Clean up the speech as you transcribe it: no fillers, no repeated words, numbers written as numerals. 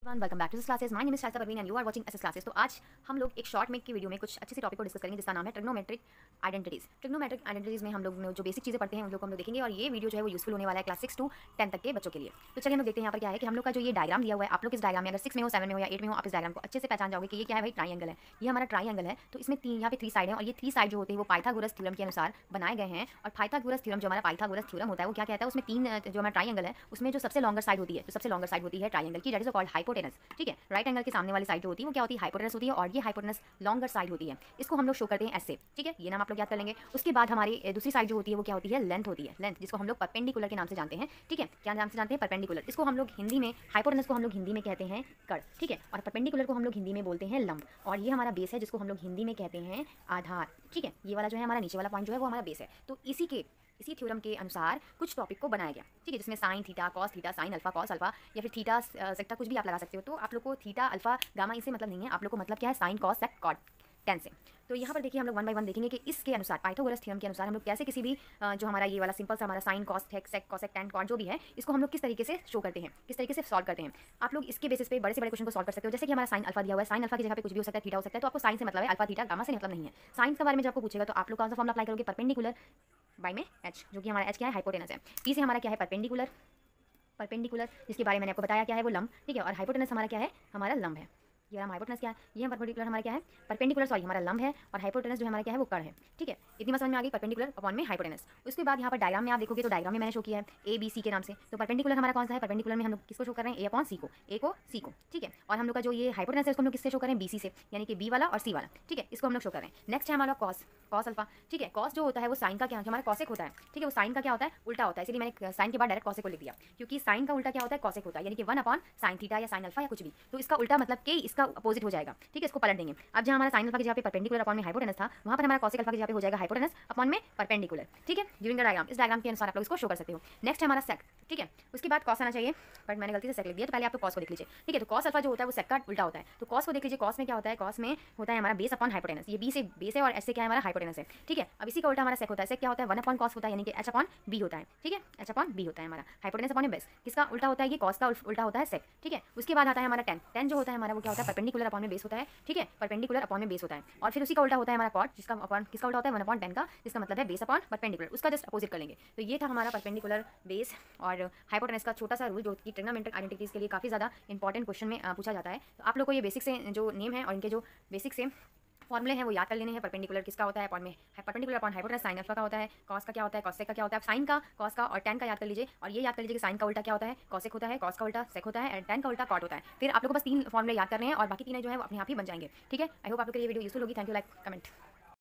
Welcome back to this classes. My name is Shaista Parveen and you are watching SS classes. तो आज हम लोग एक शॉर्ट मेक की वीडियो में कुछ अच्छे से टॉपिक को डिस्कस करेंगे जिसका नाम है ट्रिग्नोमेट्रिक आइडेंटिटीज। ट्रिग्नोमेट्रिक आइडेंटिटीज में हम लोग जो बेसिक चीज़ें पढ़ते हैं उन लोग को हम लोग देखेंगे और ये वीडियो जो है वो यूजफुल होने वाला है क्लास 6 to 10 तक के बच्चों के लिए। तो चलिए हम लोग देखते हैं यहाँ पर क्या है कि हम लोग का जो ये डायग्राम दिया हुआ है, आप लोग इस डायग्राम में अगर 6 में हो, 7 में हो या 8 में हो, आप इस डायग्राम को अच्छे से पहचान जाओगे कि ये क्या है भाई, ट्राइंगल है। ये हमारा ट्राइंगल है। तो इसमें यहाँ पे 3 साइड है और ये 3 साइड जो होते हैं वो पाइथागोरस थ्योरम के अनुसार बनाए गए हैं। और पाइथागोरस थ्योरम जो हमारा पाइथागोरस थ्योरम होता है वो क्या कहता है, उसमें 3 जो हमारा ट्राइंगल है उसमें जो सबसे लॉन्गर साइड होती है, तो सबसे लॉन्गर साइड होती है ट्राइंगल की, दैट इज कॉल्ड हाइपोटेनस। ठीक है, राइट एंगल के सामने वाली साइड जो होती है वो क्या होती है, हाइपोटेनस होती है और ये हाइपोटेनस लॉन्गर साइड होती है। इसको हम लोग शो करते हैं ऐसे। ठीक है, ये नाम आप लोग याद कर लेंगे। उसके बाद हमारी दूसरी साइड जो होती है वो क्या होती है, लेंथ होती है। लेंथ जिसको हम लोग परपेंडिकुलर के नाम से जानते हैं। ठीक है, क्या नाम से जानते हैं, परपेंडिकुलर। इसको हम लोग हिंदी में, हाइपोटेनस को हम लोग हिंदी में कहते हैं कड़। ठीक है, और परपेंडिकुलर को हम लोग हिंदी में बोलते हैं लंब। और ये हमारा बेस है जिसको हम लोग हिंदी में कहते हैं आधार। ठीक है, ये वाला जो है हमारा नीचे वाला पॉइंट जो है वो हमारा बेस है। तो इसी थ्योरम के अनुसार कुछ टॉपिक को बनाया गया। ठीक है, जिसमें sine theta, cos theta, sine alpha, cos alpha, या फिर थीटा सेक्टा, कुछ भी आप लगा सकते हो। तो आप लोग को थीटा अल्फा गामा इससे मतलब नहीं है, आप लोग को मतलब क्या है, sine cos sec cot tan से। तो यहाँ पर देखिए हम लोग 1 बाय 1 देखेंगे कि इसके अनुसार, पाइथागोरस थ्योरम के अनुसार हम लोग कैसे किसी भी जो हमारा ये वाला सिंपल सा हमारा sine cos sec cosec tan cot जो भी है, इसको हम लोग किस तरीके से शो करते हैं, किस तरीके से सॉल्व करते हैं। आप लोग इसके बेसिस पे बड़े से बड़े क्वेश्चन को सॉल्व कर सकते हो। जैसे कि हमारा साइन अल्फा दिया हुआ है, साइन अल्फा की जगह पे कुछ भी हो सकता है, थीटा हो सकता है। तो आपको साइन से मतलब है, अल्फा थीटा गामा से मतलब नहीं है। साइन के बारे में जब आपको पूछेगा तो आप लोग कौन सा फॉर्मूला अप्लाई करोगे, परपेंडिकुलर बाय में एच, जो कि हमारा एच क्या है, हाइपोटेनस है। पी से हमारा क्या है, परपेंडिकुलर, जिसके बारे में मैंने आपको बताया क्या है, वो लंब। ठीक है, और हाइपोटेनस हमारा क्या है, हमारा लंब है। ये हमारा हाइपोटेनस क्या है, ये परपेंडिकुलर हमारा क्या है, परपेंडिकुलर सॉरी हमारा लंब है, और हाइपोटेनस जो हमारा क्या है वो कर्ण है। ठीक है, इतनी समझ में आ गई, परपेंडिकुलर अपॉन में हाइपोटेनस। उसके बाद यहाँ पर डायग्राम में आप देखोगे तो डायग्राम में मैंने शो किया है ए बी सी के नाम से। तो परपेंडिकुलर हमारा कौन सा है, परपेंडिकुलर में हम लोग किसको शो कर रहे हैं, ए अपॉन सी को, ए को सी को। ठीक है, और हम लोग का जो ये हाइपोटेनस है उसको हम लोग किससे शो करें, बी सी से, यानी कि बी वाला और सी वाला। ठीक है, इसको हम लोग शो कर रहे हैं। नेक्स्ट है हमारा कॉस, कॉस अल्फा। ठीक है, कॉस जो होता है वो साइन का क्या, हमारा कॉसेक होता है। ठीक है, वो साइन का क्या होता है, उल्टा होता है। इसलिए मैंने साइन के बाद डायरेक्ट कॉसेक को लिख दिया, क्योंकि साइन का उल्टा क्या होता है, कॉसेक होता है, यानी कि 1 अपॉन साइन थीटा या साइन अल्फा या कुछ भी। तो इसका उल्टा मतलब कि इसका अपोजिट हो जाएगा। ठीक है, इसको पलट देंगे। अब जहाँ हमारा साइन अल्फा की जगह पे परपेंडिकुलर अपॉन में हाइपोटेनस था, वहाँ पर हमारा कॉसेक अल्फा की जगह पे हो जाएगा हाइपोटेनस अपॉन में परपेंडिकुलर। ठीक है, ड्यूरिंग द डायग्राम, इस डायग्राम के अनुसार आप लोग इसको शो कर सकते हो। नेक्स्ट है हमारा सेक। ठीक है, उसके बाद कॉस आना चाहिए, बट मैंने गलती से सेक लिख दिया, तो पहले आप कॉस को देख लीजिए। ठीक है, तो कॉस अल्फा जो होता है वो सेक का उल्टा होता है। तो कॉस को देख लीजिए, कॉस में क्या होता है, कॉस में होता है हमारा बेस अपॉन हाइपोटेनस। ये बी से बेस है और एच से क्या है, हमारा हाइपोटेनस है। ठीक है, अब इसी का उल्टा हमारा सेक होता है। सेक क्या होता है, 1 अपॉन कॉस होता है, यानी कि एच अपॉन बी होता है। ठीक है, एच अपॉन बी होता है हमारा, हाइपोटेनस अपॉन बेस। किसका उल्टा होता है, ये कॉस का उल्टा होता है सेक। ठीक है, उसके बाद आता है हमारा टेन। टेन जो होता है हमारा वो क्या होता है, परपेंडिकुलर अपॉन में बेस होता है। ठीक है, परपेंडिकुलर अपॉन में बेस होता है। और फिर उसी का उल्टा होता है हमारा कॉट, जिसका अपॉन किसका उल्टा होता है, 1 अपॉन 10 का, जिसका मतलब है बेस अपॉन परपेंडिकुलर, उसका जस्ट अपोजिट कर लेंगे। तो ये था हमारा परपेंडिकुलर, बेस और हाइपोटेनस का छोटा सा रूल, जो कि ट्रिग्नोमेट्रिक आइडेंटिटीज के लिए काफ़ी ज़्यादा इंपॉर्टेंट क्वेश्चन में पूछा जाता है। तो आप लोग को ये बेसिक से जो नेम है और इनके जो बेसिक से फॉर्मुले हैं वो याद कर लेने हैं। परपेंडिकुलर किसका होता है, अपॉन में perpendicular upon hypotenuse sine alpha का होता है, कॉस का क्या होता है, कॉसेक का क्या होता है, साइन का, कॉस का और टेन का याद कर लीजिए। और ये याद कर लीजिए कि साइन का उल्टा क्या होता है, कॉसेक होता है, कॉस का उल्टा सेक होता है, एंड टेन का उल्टा कॉट होता है। फिर आप लोग को बस 3 फॉर्मुले याद करने हैं और बाकी 3 जो है वो अपने आप ही बन जाएंगे। ठीक है, आई होप आप लोग के लिए वीडियो यूजफुल होगी। Thank you, like comment.